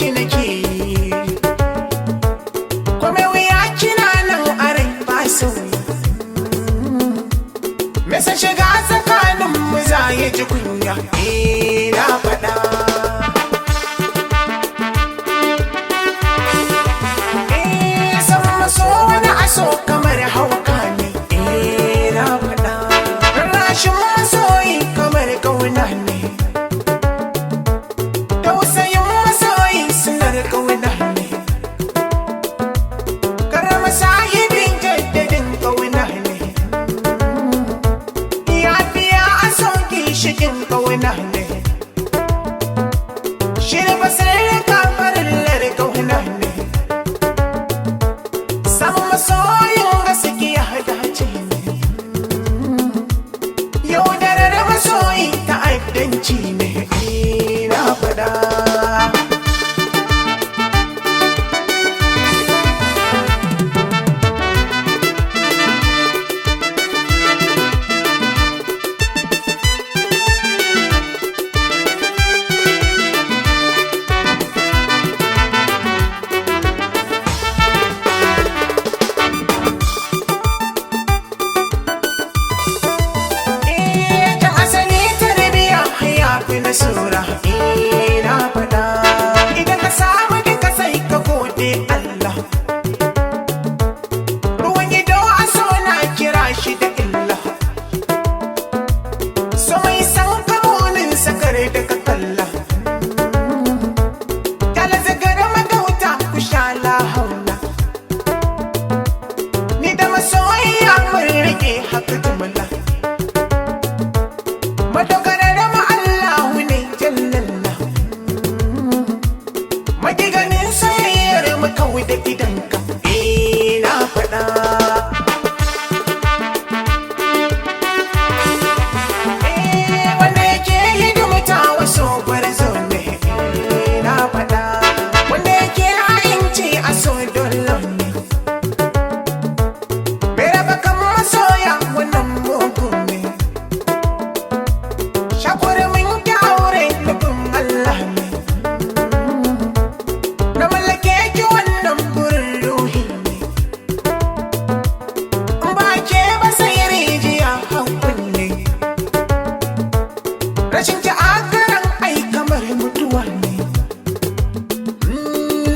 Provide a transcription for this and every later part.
ki nake kome wuya kina nan a rai ba sauyi me sa shiga tsakanin mu za ya ji kunya na faɗa san maso wani aso kamar hauka ne na faɗa rashin masoyi kamar kauna ne tausayin masoyi sunar kauna ne karama sahibin jaddadin kauna ne yafiya a sauki shigin kauna ne shirba sirrika farillar kauna ne samun masoyin gaskiya dace ne yaudarar masoyi ta'addanci ne na faɗa na sura na faɗa idan ka samu duka sai ka gode Allah ruwan ido a so na kira shi da illa so mai san kamunin sakare da ka kalla kala zagara magauta ku sha la haula ni da masoyiya mun rage haka jumla madogara magiganin sayayyar makawai da gidanka na faɗa wanda yake hidimta wasu gwarzo ne na faɗa wanda yake ha'inci a so dole ne bai raba kan masoya wannan mugu ne shakwar min aure nufin Allah ne rashin ta akaran ai kamar mutuwa ne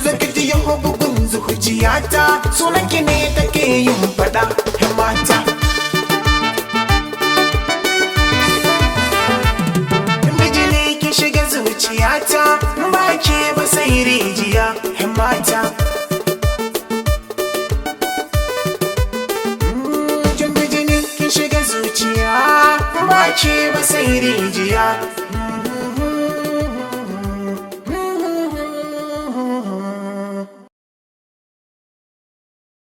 zaka ji yin bugun zuciyata sunan ki ne take yin fada mata mijini ki shiga zuciyata ba ke ba sai rijiya mata mijini ki shiga zuciya ba ke ba sai rijiya